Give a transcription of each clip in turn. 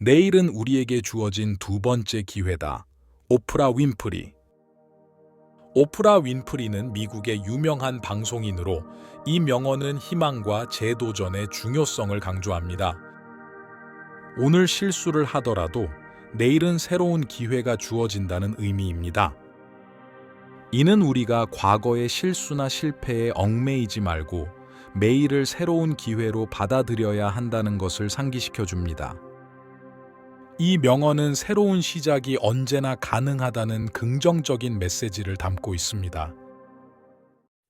내일은 우리에게 주어진 두 번째 기회다. 오프라 윈프리. 오프라 윈프리는 미국의 유명한 방송인으로 이 명언은 희망과 재도전의 중요성을 강조합니다. 오늘 실수를 하더라도 내일은 새로운 기회가 주어진다는 의미입니다. 이는 우리가 과거의 실수나 실패에 얽매이지 말고 매일을 새로운 기회로 받아들여야 한다는 것을 상기시켜 줍니다. 이 명언은 새로운 시작이 언제나 가능하다는 긍정적인 메시지를 담고 있습니다.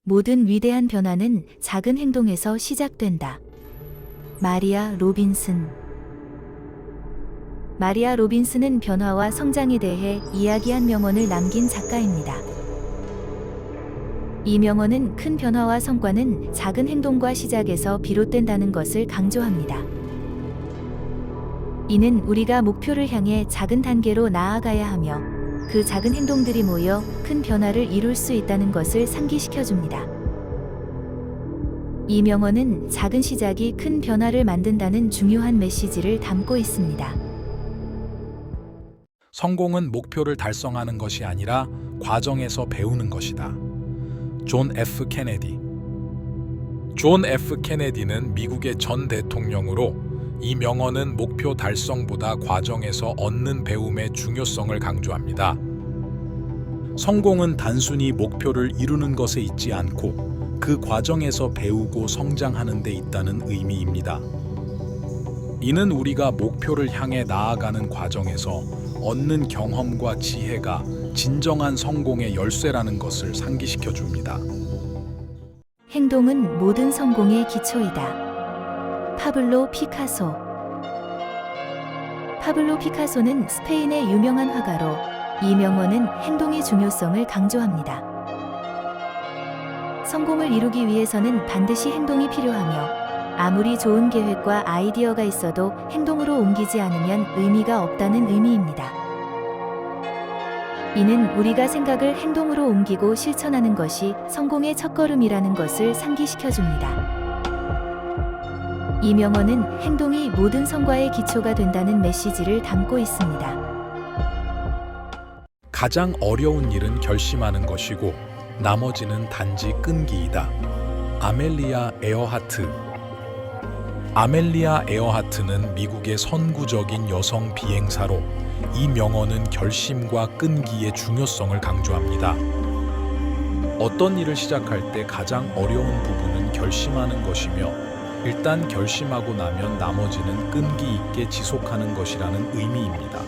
모든 위대한 변화는 작은 행동에서 시작된다. 마리아 로빈슨. 마리아 로빈슨은 변화와 성장에 대해 이야기한 명언을 남긴 작가입니다. 이 명언은 큰 변화와 성과는 작은 행동과 시작에서 비롯된다는 것을 강조합니다. 이는 우리가 목표를 향해 작은 단계로 나아가야 하며 그 작은 행동들이 모여 큰 변화를 이룰 수 있다는 것을 상기시켜 줍니다. 이 명언은 작은 시작이 큰 변화를 만든다는 중요한 메시지를 담고 있습니다. 성공은 목표를 달성하는 것이 아니라 과정에서 배우는 것이다. 존 F. 케네디. 존 F. 케네디는 미국의 전 대통령으로 이 명언은 목표 달성보다 과정에서 얻는 배움의 중요성을 강조합니다. 성공은 단순히 목표를 이루는 것에 있지 않고 그 과정에서 배우고 성장하는 데 있다는 의미입니다. 이는 우리가 목표를 향해 나아가는 과정에서 얻는 경험과 지혜가 진정한 성공의 열쇠라는 것을 상기시켜 줍니다. 행동은 모든 성공의 기초이다. 파블로 피카소. 파블로 피카소는 스페인의 유명한 화가로 이 명언은 행동의 중요성을 강조합니다. 성공을 이루기 위해서는 반드시 행동이 필요하며 아무리 좋은 계획과 아이디어가 있어도 행동으로 옮기지 않으면 의미가 없다는 의미입니다. 이는 우리가 생각을 행동으로 옮기고 실천하는 것이 성공의 첫걸음이라는 것을 상기시켜 줍니다. 이 명언은 행동이 모든 성과의 기초가 된다는 메시지를 담고 있습니다. 가장 어려운 일은 결심하는 것이고 나머지는 단지 끈기이다. 아멜리아 에어하트. 아멜리아 에어하트는 미국의 선구적인 여성 비행사로 이 명언은 결심과 끈기의 중요성을 강조합니다. 어떤 일을 시작할 때 가장 어려운 부분은 결심하는 것이며 일단 결심하고 나면 나머지는 끈기 있게 지속하는 것이라는 의미입니다.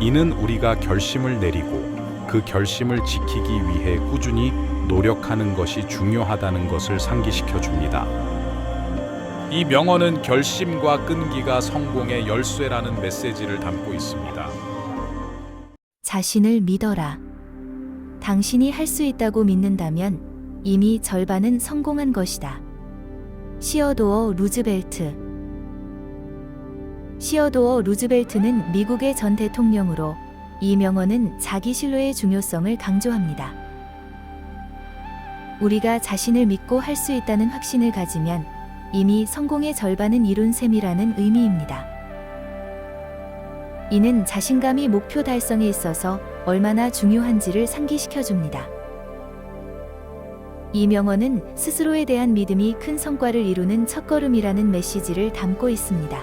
이는 우리가 결심을 내리고 그 결심을 지키기 위해 꾸준히 노력하는 것이 중요하다는 것을 상기시켜 줍니다. 이 명언은 결심과 끈기가 성공의 열쇠라는 메시지를 담고 있습니다. 자신을 믿어라. 당신이 할 수 있다고 믿는다면 이미 절반은 성공한 것이다. 시어도어 루즈벨트. 시어도어 루즈벨트는 미국의 전 대통령으로 이 명언은 자기 신뢰의 중요성을 강조합니다. 우리가 자신을 믿고 할 수 있다는 확신을 가지면 이미 성공의 절반은 이룬 셈이라는 의미입니다. 이는 자신감이 목표 달성에 있어서 얼마나 중요한지를 상기시켜 줍니다. 이 명언은 스스로에 대한 믿음이 큰 성과를 이루는 첫걸음이라는 메시지를 담고 있습니다.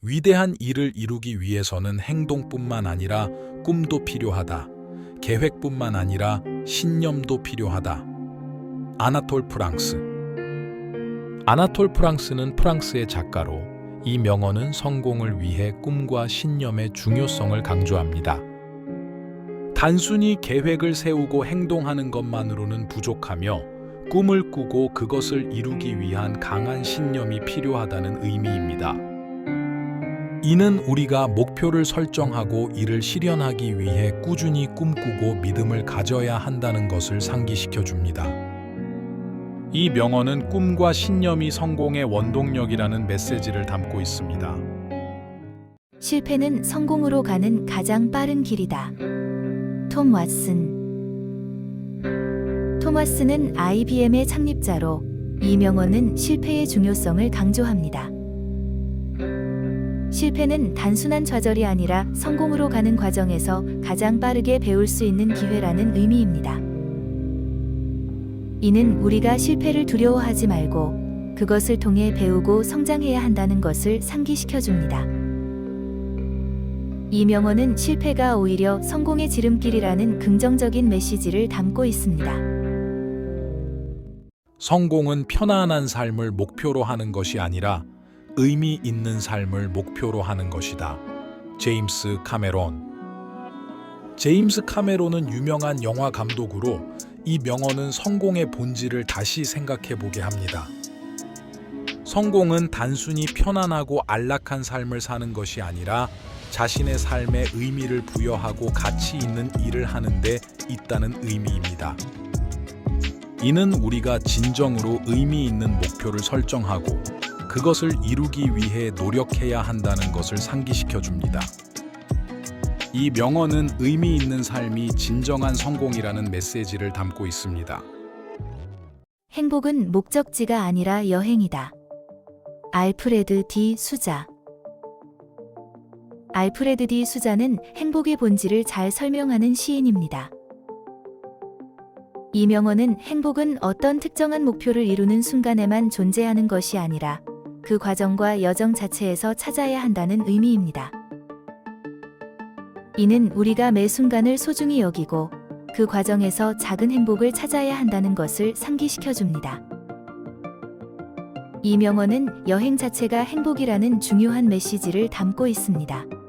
위대한 일을 이루기 위해서는 행동뿐만 아니라 꿈도 필요하다. 계획뿐만 아니라 신념도 필요하다. 아나톨 프랑스. 아나톨 프랑스는 프랑스의 작가로 이 명언은 성공을 위해 꿈과 신념의 중요성을 강조합니다. 단순히 계획을 세우고 행동하는 것만으로는 부족하며 꿈을 꾸고 그것을 이루기 위한 강한 신념이 필요하다는 의미입니다. 이는 우리가 목표를 설정하고 이를 실현하기 위해 꾸준히 꿈꾸고 믿음을 가져야 한다는 것을 상기시켜 줍니다. 이 명언은 꿈과 신념이 성공의 원동력이라는 메시지를 담고 있습니다. 실패는 성공으로 가는 가장 빠른 길이다. 톰 왓슨. 톰 왓슨은 IBM의 창립자로 이 명언은 실패의 중요성을 강조합니다. 실패는 단순한 좌절이 아니라 성공으로 가는 과정에서 가장 빠르게 배울 수 있는 기회라는 의미입니다. 이는 우리가 실패를 두려워하지 말고 그것을 통해 배우고 성장해야 한다는 것을 상기시켜 줍니다. 이 명언은 실패가 오히려 성공의 지름길이라는 긍정적인 메시지를 담고 있습니다. 성공은 편안한 삶을 목표로 하는 것이 아니라 의미 있는 삶을 목표로 하는 것이다. 제임스 카메론. 제임스 카메론은 유명한 영화 감독으로 이 명언은 성공의 본질을 다시 생각해 보게 합니다. 성공은 단순히 편안하고 안락한 삶을 사는 것이 아니라 자신의 삶에 의미를 부여하고 가치 있는 일을 하는 데 있다는 의미입니다. 이는 우리가 진정으로 의미 있는 목표를 설정하고 그것을 이루기 위해 노력해야 한다는 것을 상기시켜 줍니다. 이 명언은 의미 있는 삶이 진정한 성공이라는 메시지를 담고 있습니다. 행복은 목적지가 아니라 여행이다. 알프레드 디 수자. 알프레드 디 수자는 행복의 본질을 잘 설명하는 시인입니다. 이 명언은 행복은 어떤 특정한 목표를 이루는 순간에만 존재하는 것이 아니라 그 과정과 여정 자체에서 찾아야 한다는 의미입니다. 이는 우리가 매 순간을 소중히 여기고 그 과정에서 작은 행복을 찾아야 한다는 것을 상기시켜 줍니다. 이 명언은 여행 자체가 행복이라는 중요한 메시지를 담고 있습니다.